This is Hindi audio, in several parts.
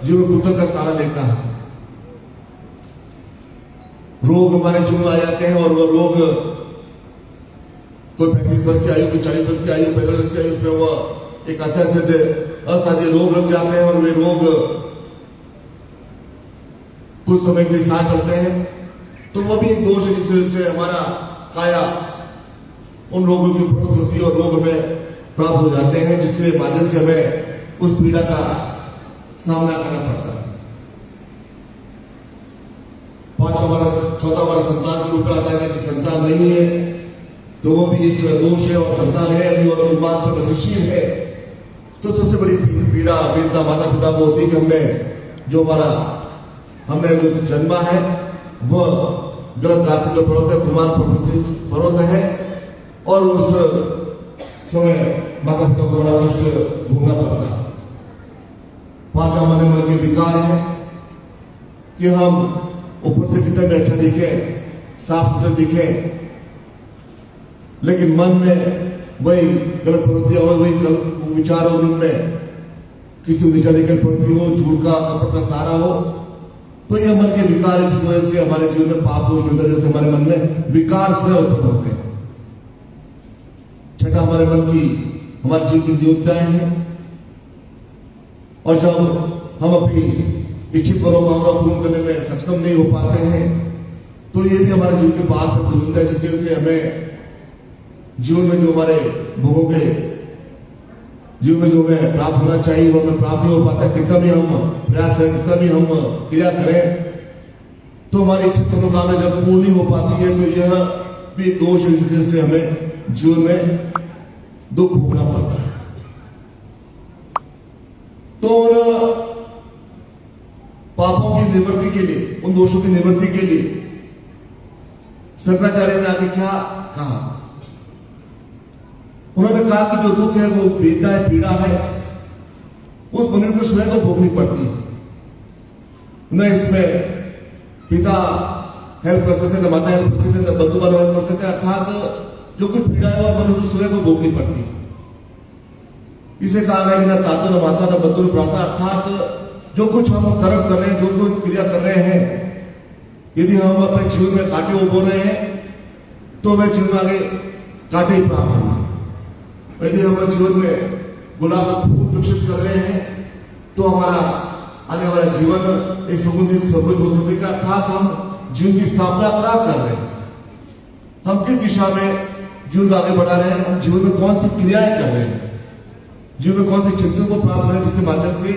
जीवन में कुदरत का सहारा लेता है। रोग हमारे जीवन में आ जाते हैं और वो रोग कोई 35 वर्ष की आयु, कोई 40 वर्ष की आयु, 45 वर्ष की आयु, उसमें वो एक असाध्य रोग लग जाते हैं और वे रोग कुछ समय के लिए साथ चलते हैं। तो वो भी एक दोष है जिससे से हमारा काया उन रोगों की प्रवृत्ति होती है और रोग हमें प्राप्त हो जाते हैं, जिससे माध्यम से हमें उस पीड़ा का सामना करना पड़ता है। चौथा हमारा संतान के रूप में आता है। यदि संतान नहीं है तो वो भी एक दोष है, और संतान है यदि और इस बात पर गतिशील है तो सबसे बड़ी पीड़ा वेदना माता पिता को होती है कि हमने जो जन्मा है वह गलत रास्ते पर प्रवृत्त है, कुमार प्रवृत्त है, और उस समय माता पिता को बड़ा कष्ट भोगना पड़ता है। पांचवा हमारे मन के विकार है कि हम ऊपर से कितने में अच्छा दिखे, साफ सुथरे दिखे, लेकिन मन में वही गलत प्रवृत्ति और वही गलत विचार और उनमें किसी दिशा देकर प्रवृत्ति हो, झूठ का कपट का सहारा हो, तो यह मन के विकार इस वजह से हमारे जीवन में पाप हो जैसे हमारे मन में विकार स्वयं उत्पन्न होते हैं। छठा हमारे जीवन की नियोक्ताएं हैं, और जब हम अपनी इच्छित मनोकामना पूर्ण करने में सक्षम नहीं हो पाते हैं तो ये भी हमारे जीवन के पाप में दुर्गंध है, जिसकी वजह से हमें जीवन में जो हमारे भोगों के जीवन में जो हमें प्राप्त होना चाहिए वो हमें प्राप्त नहीं हो पाता। कितना भी हम प्रयास करें, कितना भी हम क्रिया करें, तो हमारी इच्छित मनोकामना जब पूर्ण नहीं हो पाती है तो यह भी एक दोष है, जिसकी वजह से हमें जीवन में दुख भोगना पड़ता है। तो उन पापों की निवृत्ति के लिए, उन दोषों की निवृत्ति के लिए शंकराचार्य ने आगे क्या कहा? उन्होंने कहा कि जो दुख है वो वेदना है, पीड़ा है, उस मनुष्य को स्वयं को भोगनी पड़ती है। न इसमें पिता हेल्प कर सकते, न माता हेल्प कर सकते, न बंधु बांधव हेल्प कर सकते। अर्थात जो कुछ पीड़ा है वो मनुष्य को स्वयं को भोगनी पड़ती है। इसे कहा गया कि न तातो न माता न बंधु न भ्राता, अर्थात जो कुछ हम कर्म कर रहे हैं, जो कुछ क्रिया कर रहे हैं, यदि हम अपने जीवन में कांटे उबो रहे हैं तो हमें जीवन में आगे कांटे ही प्राप्त होंगे। यदि हम जीवन में गुलाब का फूल विकसित कर रहे हैं तो हमारा आने वाला जीवन एक सुगंधित समृद्ध हो सकेगा। अर्थात हम जीवन की स्थापना क्या कर रहे हैं, हम किस दिशा में जीवन को आगे बढ़ा रहे हैं, हम जीवन में कौन सी क्रियाएं कर रहे हैं, जीवन में कौन सी चिंतन को प्राप्त करें, जिसके माध्यम से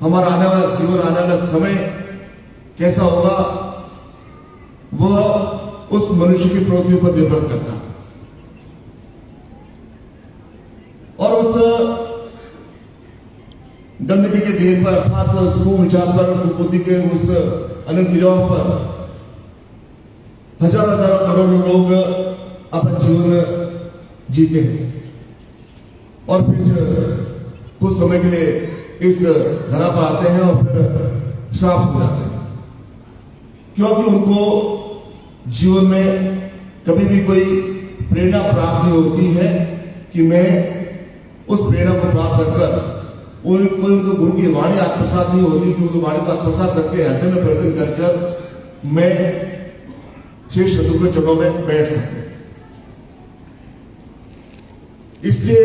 हमारा आने वाला जीवन, आने वाला समय कैसा होगा, वह उस मनुष्य की प्रवृत्ति पर निर्भर करता है। और उस गंदगी के ढेर पर, अर्थात सुगम विचार पर, बुद्धि के उस अनंत क्रियाओं पर हजारों करोड़ों लोग अपना जीवन जीते हैं और फिर कुछ समय के लिए इस धरा पर आते हैं और फिर श्राप हो जाते हैं, क्योंकि उनको जीवन में कभी भी कोई प्रेरणा प्राप्त नहीं होती है कि मैं उस प्रेरणा को प्राप्त कर कोई उनको गुरु की वाणी आत्मसात नहीं होती कि उस वाणी को आत्मसात करके हृदय में परिवर्तन कर मैं शेष शत्रु के चरणों में बैठ सकूं। इसलिए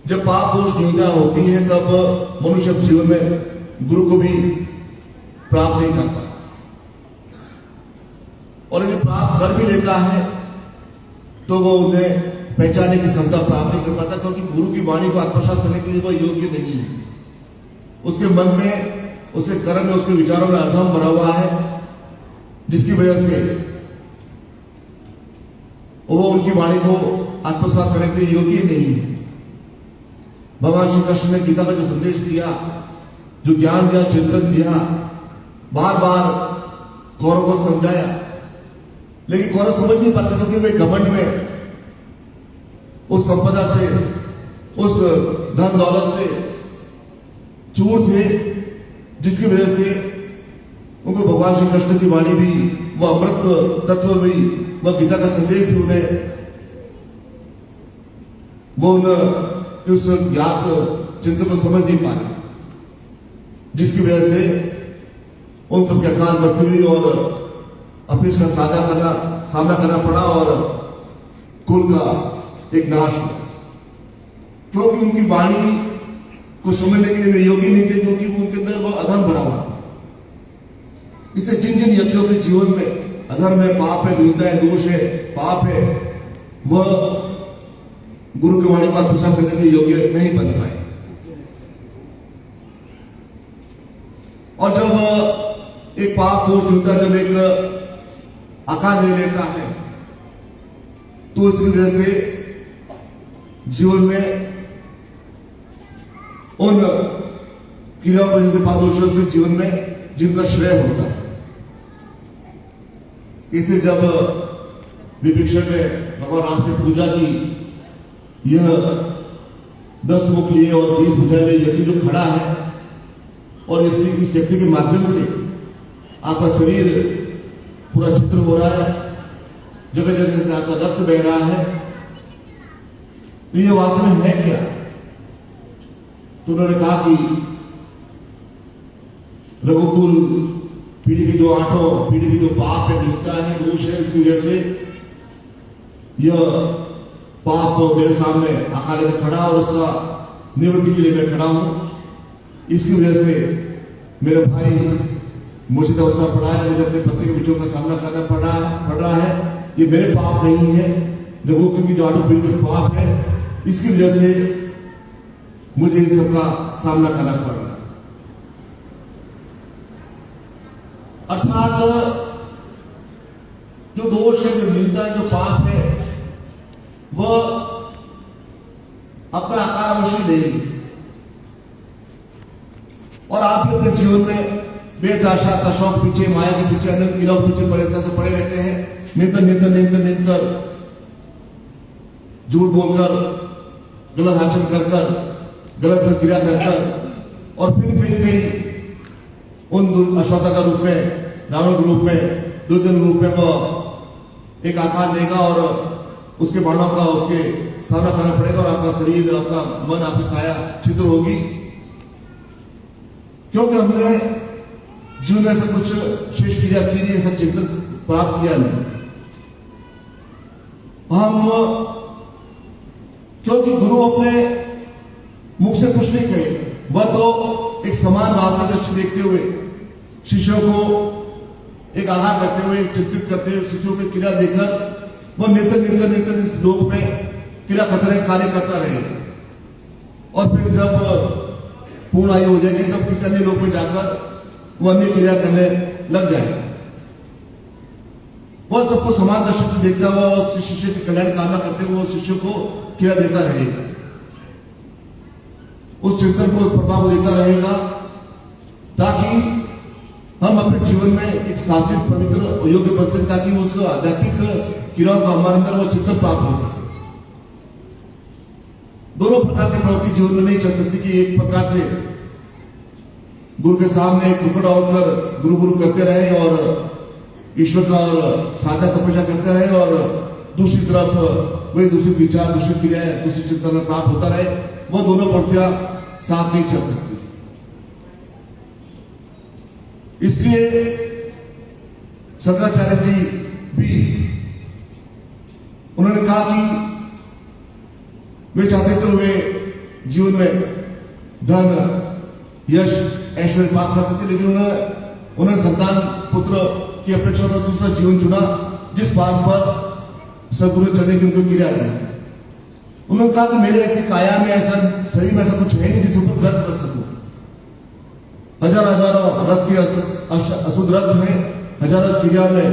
जब पाप दोष निंदा होती है तब मनुष्य जीवन में गुरु को भी प्राप्त नहीं करता, और यदि प्राप्त कर भी लेता है तो वो उन्हें पहचानने की क्षमता प्राप्त नहीं कर पाता, क्योंकि गुरु की वाणी को आत्मसात करने के लिए वह योग्य नहीं है। उसके मन में, उसके कर्म में, उसके विचारों में अधम भरा हुआ है, जिसकी वजह से वो उनकी वाणी को आत्मसात करने के लिए योग्य नहीं है। भगवान श्री कृष्ण ने गीता का जो संदेश दिया, जो ज्ञान दिया, चिंतन दिया, बार बार कौरव को समझाया, लेकिन कौरव समझ नहीं पाते क्योंकि वे घमंड में उस संपदा से, उस धन दौलत से चूर थे, जिसकी वजह से उनको भगवान श्री कृष्ण की वाणी भी, वह अमृत तत्व भी, वह गीता का संदेश भी उन्हें वो उस ज्ञात चिंतन को समझ नहीं पा रहे। जिसकी वजह से उन सबके अकाल मृत्यु हुई और अपने इसका सामना करना पड़ा और कुल का एक नाश हुआ, क्योंकि उनकी वाणी को समझने के लिए वे योग्य नहीं थे, क्योंकि उनके अंदर वो अधर्म भरा हुआ। इससे जिन जिन व्यक्तियों के जीवन में अधर्म है, पाप है, न्यूनता है, दोष है, पाप है, वह गुरु की वाणी को आत्मसात करने के योग्य नहीं बन पाए। और जब एक पाप दोष न्यूनता जब एक आकार ले लेता है तो इसकी वजह से जीवन में उन क्रियाओं को जैसे पाप दोषों से जीवन में जिनका श्रेय होता है। इसलिए जब विभीषण ने भगवान राम से पूजा की, यह 10 मुख लिए और 20 भुजाएं लिए व्यक्ति जो खड़ा है और इस व्यक्ति के माध्यम से आपका शरीर पूरा चित्र हो रहा है, जगह जगह से आपका रक्त बह रहा है, तो यह वास्तव में है क्या? तो उन्होंने कहा कि रघुकुल पीढ़ी की जो 8 पीढ़ी की जो पाप है, न्यूनता है, दोष है, इसकी वजह से यह पाप मेरे सामने आकार लेकर खड़ा और उसका निवृत्ति के लिए मैं खड़ा हूं। इसकी वजह से मेरे भाई मूर्छित अवस्था पड़ा है, मुझे अपने पत्नी के विषयों का सामना करना पड़ रहा है। ये मेरे पाप नहीं है, रघुकुल की जो 8 पीढ़ी के पाप है, इसकी वजह से मुझे इन सबका सामना करना पड़ रहा है। अर्थात जो दोष है, जो न्यूनता है, जो पाप है, वह अपना आकार अवश्य लेगी और आप भी अपने जीवन में बेतहाशा तशौक पीछे, माया के पीछे, अनंत गिराव पीछे पड़े रहते हैं। निरंतर झूठ बोलकर, गलत आचरण कर गलत क्रिया कर और फिर कहीं उन अश्वत्था का रूप में, रावण के रूप में, दुर्योधन रूप में वह एक आकार लेगा और उसके बाणों का उसके सामना करना पड़ेगा और आपका शरीर, आपका मन, आपकी काया छिद्र होगी, क्योंकि हमने जीवन में से कुछ शेष क्रिया की नहीं, ऐसा चिंतन प्राप्त किया नहीं। हम क्योंकि गुरु अपने मुख से कुछ नहीं कहे, वह तो एक समान भाव से दृष्टि देखते हुए शिष्यों को एक आगाह करते हुए, एक चिंतित करते हुए, शिष्यों की क्रिया देखकर वह निरंतर इस लोक में क्रिया करता रहे, कार्य करता रहे और फिर जब पूर्ण आयु हो जाएगी तब किसी अन्य लोक में जाकर वह अन्य क्रिया करने लग जाएगा। वह सबको समान दृष्टि से देखता हुआ और शिष्य के कल्याण कामना करते हुए शिष्य को क्रिया देता रहेगा, उस चिंतन को, उस प्रभाव को देता रहेगा, ताकि हम अपने जीवन में एक सात्विक, पवित्र, योग्य बन सके, ताकि उस आध्यात्मिक क्रियाओं का हमारे अंदर वो चिंतन प्राप्त हो सके। दोनों प्रकार की प्रवृत्ति जीवन में नहीं चल सकती कि एक प्रकार से गुरु के सामने कुकड़ ओढ़कर गुरु करते रहे और ईश्वर का साधना तपस्या करते रहे और दूसरी तरफ वही दूसरे विचार, दूसरी क्रियाएं, दूसरी चिंतन में प्राप्त होता रहे, वो दोनों प्रवृत्तियां साथ नहीं चल सकती। इसलिए शंकराचार्य जी भी उन्होंने कहा कि वे चाहते थे वे जीवन में धन, यश, ऐश्वर्य प्राप्त कर सकते, लेकिन उन्होंने संतान, पुत्र की अपेक्षा में दूसरा जीवन चुना, जिस बात पर सदगुरु चलने की उनको क्रिया है। उन्होंने कहा कि मेरे ऐसी काया में, ऐसा शरीर में ऐसा कुछ है नहीं जिसके ऊपर गर्व कर सकूं। हजारों रक्त के अशुद्ध रक्त है, हजारों क्रिया में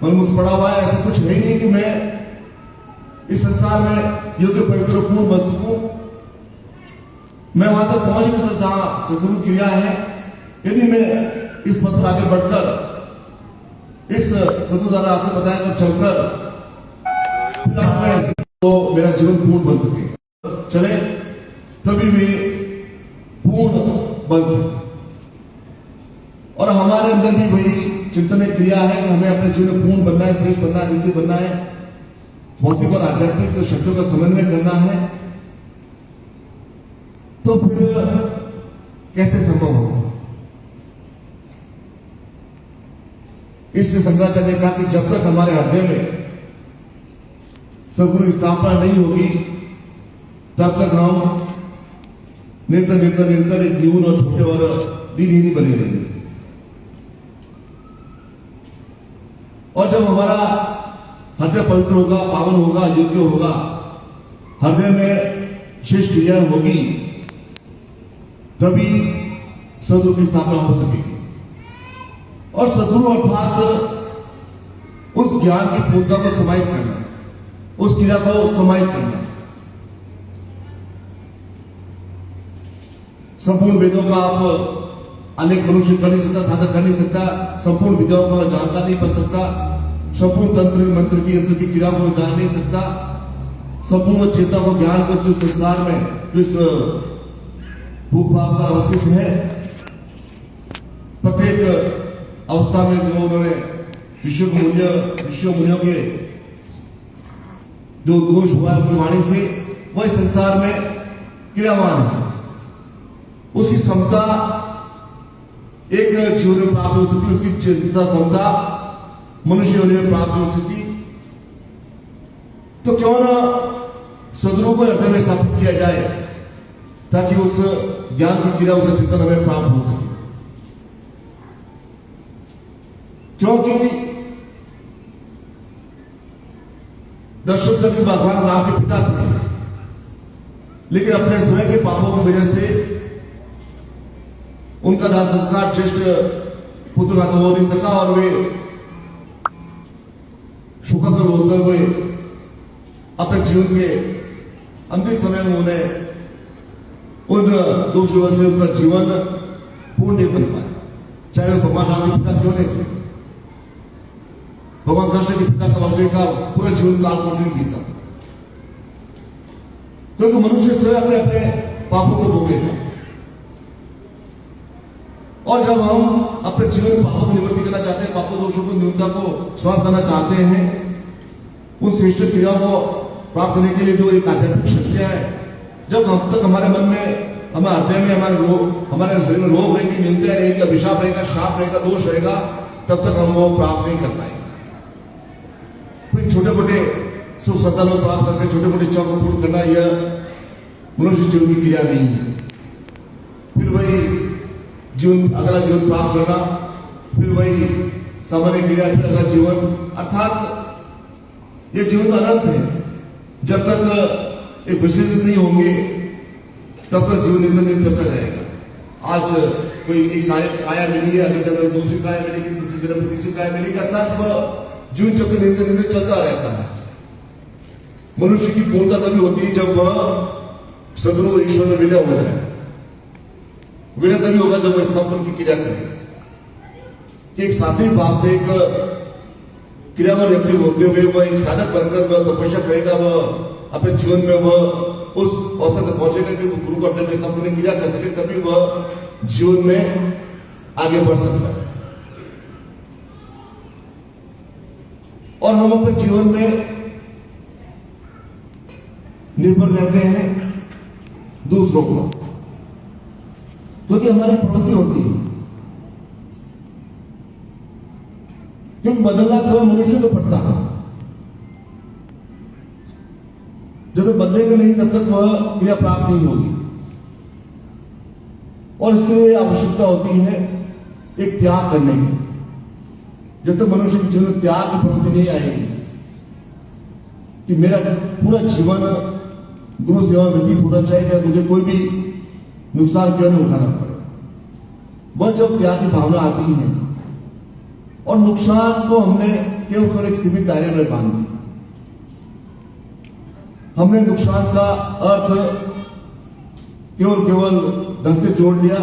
मलमूत्र पड़ा हुआ है, ऐसा कुछ है नहीं कि मैं इस संसार में योग्य पवित्र पूर्ण बन सकूं। मैं वहां तक पहुंच नहीं सकता जहां सदगुरु क्रिया है। यदि मैं इस पथ पर आगे बढ़कर इस सदगुरु द्वारा आपको बताया कर चलकर फिर मैं तो मेरा जीवन पूर्ण बन सके, चले तभी वे पूर्ण बन सके। और हमारे अंदर भी वही चिंतन क्रिया है कि हमें अपने जीवन में पूर्ण बनना है, श्रेष्ठ बनना है, दिव्य बनना है, भौतिक और आध्यात्मिक शक्तियों का समन्वय करना है। तो फिर कैसे संभव होगा? इसलिए शंकराचार्य ने कहा कि जब तक हमारे हृदय में सद्गुरु की स्थापना नहीं होगी तब तक हम निरंतर निरंतर निरंतर एक न्यून और छोटे और दीन ही नहीं बने रहेंगे। और जब हमारा हृदय पवित्र होगा, पावन होगा, योग्य होगा, हृदय में शेष क्रिया होगी, तभी सद्गुरु की स्थापना हो सकेगी। और सद्गुरु अर्थात उस ज्ञान की पूर्णता को समाहित करना, उस क्रिया को समाहित करना। संपूर्ण वेदों का आप अनेक मनुष्य कर नहीं सकता, साधक कर नहीं सकता, संपूर्ण विद्याओं को जानता नहीं पढ़ सकता, संपूर्ण तंत्र मंत्र की यंत्र की क्रिया को जान नहीं सकता, संपूर्ण चेतना को ज्ञान को जो संसार में जिस भूभाव पर अवस्थित है, प्रत्येक अवस्था में जो उन्होंने ऋषि मुनियों के जो दोष हुआ है अपनी वाणी से, वह संसार में क्रियावान है। उसकी क्षमता एक जीवन में प्राप्त हो सकती, उसकी चिंता क्षमता मनुष्य होने में प्राप्त हो सकती। तो क्यों ना सद्गुरु को हृदय में स्थापित किया जाए ताकि उस ज्ञान की क्रिया, उसका चिंतन हमें प्राप्त हो सके। क्योंकि दशरथ जी भगवान राम के पिता थे, लेकिन अपने स्वयं के पापों की वजह से उनका दाह संस्कार श्रेष्ठ पुत्र का तो हो नहीं सका और वे शोक कर होते हुए अपने जीवन के अंतिम समय में उन्हें उन दोषों से उनका जीवन पूर्ण नहीं बन पाया, चाहे वो भगवान राम के पिता क्यों नहीं थे। भगवान कृष्ण के पिता का वसुदेव का पूरा जीवन काल को नहीं बीता, क्योंकि मनुष्य स्वयं अपने अपने पापों को भोगेगा। और जब हम अपने जीवन में पापों की निवृत्ति करना चाहते हैं, पापों दोषों को न्यूनता को समाप्त करना चाहते हैं, उन श्रेष्ठ क्रियाओं को प्राप्त करने के लिए जो एक आध्यात्मिक शक्तियां हैं, जब हम तक हमारे मन में, हमारे हृदय में, हमारे शरीर में रोग रहेगी, न्यूनता रहेगी, अभिशाप रहेगा, शाप रहेगा, दोष रहेगा, तब तक हम वो प्राप्त नहीं कर पाएंगे। फिर छोटे मोटे सुख संतानों प्राप्त करके छोटे मोटे इच्छाओं को पूर्ण करना यह मनुष्य जीवन की क्रिया नहीं है। फिर वही जीवन, अगला जीवन प्राप्त करना, फिर वही सामान्य क्रिया, फिर अगला जीवन, अर्थात ये जीवन अनंत है। जब तक एक विश्लेषित नहीं होंगे तब तक जीवन निरंतर चलता जाएगा। आज कोई एक काया मिली है, अगले जन्म दूसरी काया मिलेगी, तीसरी जन्म तीसरी काया मिलेगी, अर्थात वह जीवन चक्र निरंतर निरंतर चलता रहता है। मनुष्य की पूर्णता तभी होती है जब वह सद्गुरु ईश्वर में विलय हो जाए। विलय तभी होगा जब वह स्थापन की क्रिया करेगा। कि एक सात्विक भाव से एक क्रियावान व्यक्ति होते हुए वह एक साधक बनकर वह तपस्या करेगा, वह अपने जीवन में वह उस अवसर तक पहुंचेगा कि वो गुरु कर्तव्य में संपूर्ण क्रिया कर सके, तभी वह जीवन में आगे बढ़ सकता है। और हम अपने जीवन में निर्भर रहते हैं दूसरों पर, क्योंकि हमारी प्रवृत्ति होती है, क्योंकि बदलना समय मनुष्य को पड़ता है। जब तक बदलेगा नहीं तब तक वह क्रिया प्राप्त नहीं होगी। और इसके लिए आवश्यकता होती है एक त्याग करने की। जब तक मनुष्य के जीवन में त्याग की प्रवृत्ति नहीं आएगी कि मेरा पूरा जीवन गुरु सेवा में व्यतीत होना चाहिए, मुझे कोई भी नुकसान क्यों नहीं उठाना पड़े, वह जब त्याग की भावना आती है और नुकसान को हमने केवल एक सीमित दायरे में बांध दी। हमने नुकसान का अर्थ केवल धन से जोड़ लिया,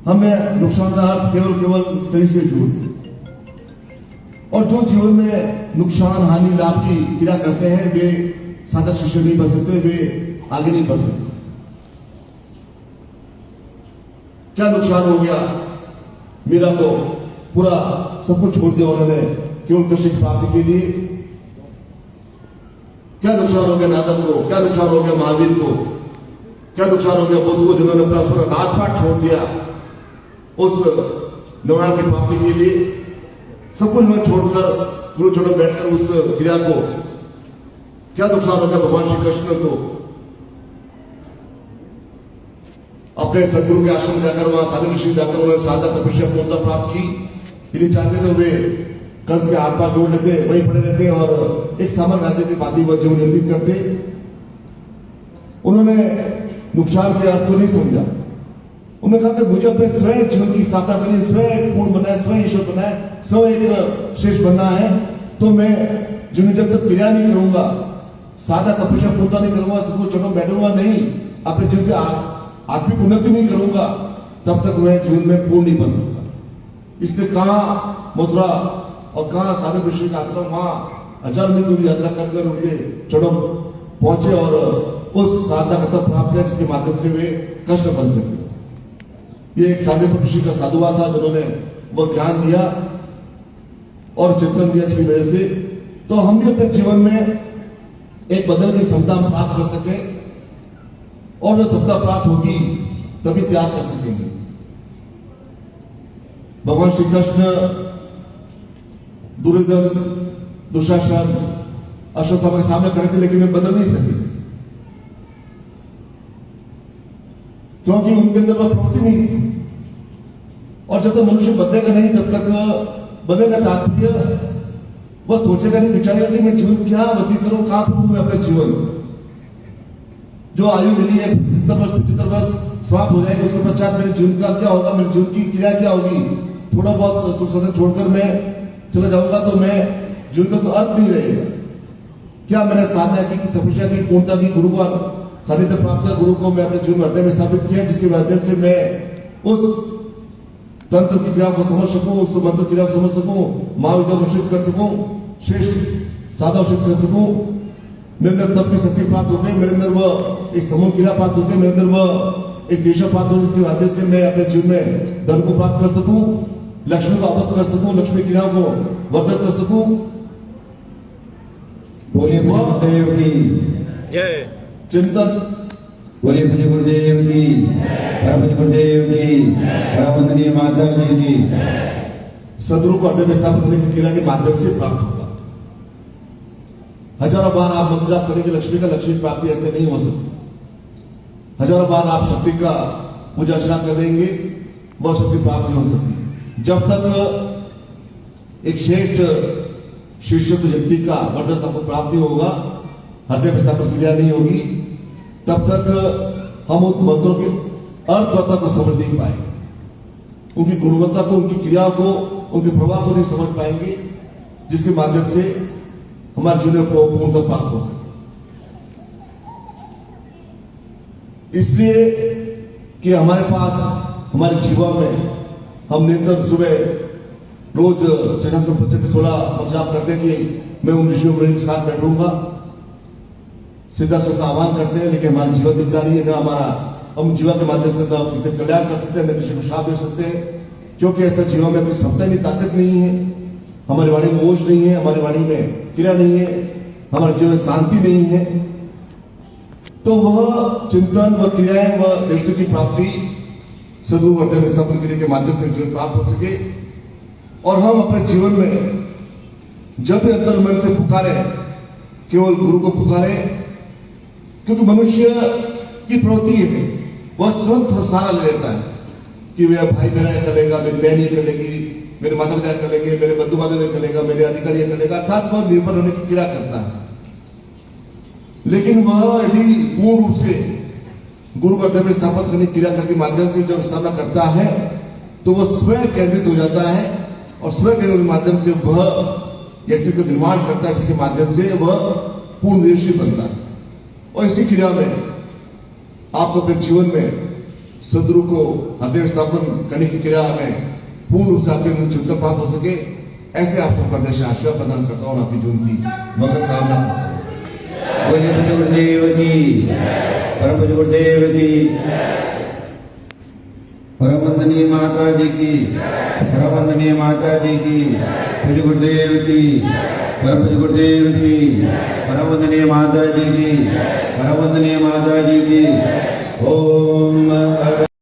हमने नुकसान का अर्थ केवल शरीर से जोड़ दिया। और जो जीवन में नुकसान हानि लाभ की क्रिया करते हैं वे साधक शिष्य नहीं बन सकते, वे आगे नहीं बढ़ सकते। क्या नुकसान हो गया, मीरा को पूरा सब कुछ छोड़ दिया उन्होंने केवल कृष्ण की प्राप्ति के लिए। क्या नुकसान हो गया नारद को, क्या नुकसान हो गया महावीर को, क्या नुकसान हो गया बुद्ध को, जिन्होंने अपना पूरा राजपाट छोड़ दिया उस निर्वाण की प्राप्ति के लिए सब कुछ मैं छोड़कर गुरु चरणों बैठकर उस क्रिया को क्या नुकसान होगा। भगवान श्री कृष्ण को अपने सदगुरु के आश्रम जाकर वहां साधु ऋषि जाकर उन्होंने साधा तपस्या पूर्णता प्राप्त की। यदि चाहते तो वे कंस के हाथ पांव जोड़ लेते, वहीं पड़े रहते और एक सामान्य राज्य की बाती वह जीवन व्यतीत करते। उन्होंने नुकसान के अर्थ को नहीं समझा। उन्होंने कहा कि मुझे अपने स्वयं जीवन की स्थापना करनी, स्वयं पूर्ण बनाए, स्वयं ईश्वर बनाए, स्वयं एक श्रेष्ठ बनना है। तो मैं जिन्हें जब तक क्रिया नहीं करूंगा, साधा तपस्या पूर्णता नहीं करूंगा, सबको चढ़ो बैठूंगा नहीं, अपने जीवन की आत्मिक उन्नति नहीं करूंगा, तब तक मैं जीवन में पूर्ण नहीं बन सकता। इसलिए कहा मथुरा और कहा साधु ऋषि का आश्रम, वहां हजार मील दूरी यात्रा कर उनके चढ़ो पहुंचे और उस साधना प्राप्त किया जिसके माध्यम से वे कष्ट बन सके। ये एक साधु ऋषि का साधुआ था जिन्होंने वह ज्ञान दिया और चिंतन दिया इसकी वजह से। तो हम भी अपने जीवन में एक बदल की क्षमता प्राप्त कर सके और जो क्षमता प्राप्त होगी तभी त्याग कर सकेंगे। भगवान श्री कृष्ण दुर्योधन, दुशासन, अश्वत्थामा के सामने खड़े थे लेकिन वे बदल नहीं सके क्योंकि उनके अंदर वह प्रवृत्ति नहीं थी। और जब तक मनुष्य बदलेगा नहीं तब तक बदलेगा तात्पर्य वह सोचेगा नहीं, विचारेगा कि मैं जीवन क्या व्यतीत करूं, कहां पर मैं अपने जीवन जो आयु मिली है 70 वर्ष 75 वर्ष समाप्त हो जाएगी, उसके पश्चात मेरे जीवन का क्या होगा, मेरे जीवन की क्रिया क्या होगी। थोड़ा बहुत सुख साधन छोड़कर मैं चला जाऊंगा तो मैं जीवन का तो अर्थ नहीं रहेगा। क्या मैंने साधना की तपस्या की पूर्णता की, गुरु का सानिध्य प्राप्त किया, गुरु को मैं अपने जीवन हृदय में स्थापित किया जिसके माध्यम से मैं उस तंत्र की क्रिया को समझ सकूं, उस मंत्र क्रिया को समझ सकूं, महाविद्या को सिद्ध कर सकूं, श्रेष्ठ साधा सिद्ध कर सकूं। मेरे अंदर तप की शक्ति प्राप्त हो गई, मेरे अंदर वह एक समूह क्रिया प्राप्त हो गई, मेरे अंदर वह एक दिशा प्राप्त हो गई जिसके माध्यम से मैं अपने जीवन में धन को प्राप्त कर सकूं, लक्ष्मी को आबद्ध कर सकूं, लक्ष्मी क्रिया को वर्धन कर सकूं। बोलिए गुरुदेव की जय। चिंतन, बोलिए पूज्य गुरुदेव की, परम पूज्य गुरुदेव की, परम वंदनीय माता जी की। सदगुरु को हृदय में स्थापित करने की क्रिया के माध्यम से प्राप्त होगा। हजारों बार आप मंत्र जाप करेंगे लक्ष्मी का, लक्ष्मी प्राप्ति ऐसे नहीं हो सकती। हजारों बार आप शक्ति का पूजा अर्चना करेंगे, वह शक्ति प्राप्त नहीं हो सकती जब तक एक श्रेष्ठ शिष्य व्यक्ति का वर्धन आपको प्राप्त नहीं होगा, हृदय में स्थापित क्रिया नहीं होगी, तब तक हम उन मंत्रों के अर्थवत्ता को समझ नहीं पाएंगे, उनकी गुणवत्ता को, उनकी क्रिया को, उनके प्रभाव को नहीं समझ पाएंगे जिसके माध्यम से हमारे जीवन को पूर्णतः प्राप्त हो सके। इसलिए कि हमारे पास हमारे जीवन में हम निरंतर सुबह रोज 16 जाप करते कि मैं उन ऋषियों के साथ बैठूंगा, सीधा सुख का आह्वान करते हैं, लेकिन हमारी जीवन दिखता नहीं है। न हमारा हम जीवन के माध्यम से न किसी कल्याण कर सकते हैं, न किसी को शाप दे सकते हैं, क्योंकि ऐसा जीवन में कोई क्षमता नहीं, ताकत नहीं है, हमारी वाणी में ओज नहीं है, हमारी वाणी में क्रिया नहीं है, हमारे जीवन में शांति नहीं है। तो वह चिंतन, वह क्रियाएं, वह दृष्टि की प्राप्ति सदगुरु हृदय में स्थापन क्रिया के माध्यम से जीवन प्राप्त हो सके। और हम अपने जीवन में जब भी अंतर मन से पुकारे, केवल गुरु को पुकारे, क्योंकि मनुष्य की प्रवृत्ति है वह तुरंत सहारा ले लेता है कि मेरा भाई मेरा यह करेगा, मेरी बहन ये करेगी, मेरे माता पिता कर लेंगे, मेरे बंधु बांधव ये करेगा, मेरे अधिकारी ये करेगा, अर्थात वह निर्भर होने की क्रिया करता है। लेकिन वह यदि पूर्ण रूप से गुरु का हृदय में स्थापित करने की क्रिया के माध्यम से जब स्थापना करता है तो वह स्वयं केंद्रित हो जाता है और स्वयं केंद्रित के माध्यम से वह व्यक्ति का निर्माण करता है जिसके माध्यम से वह पूर्ण ऋषि बनता है। और इसी क्रिया में आपको अपने जीवन में सदगुरु को हृदय स्थापन करने की क्रिया में पूर्ण रूप से आपके चिंतन प्राप्त हो सके, ऐसे आप सब करने से आशीर्वाद प्रदान करता हूँ, आपकी जीवन की मगन कामना करता हूँ। बोलिए पूज्य गुरुदेव की, परम पूज्य गुरुदेव की, परम वंदनीय माता जी की, परम वंदनीय माता जी की, पूज्य गुरुदेव की, परम पूज्य गुरुदेव की, परम वंदनीय माता जी की, परम वंदनीय माता जी की। ओम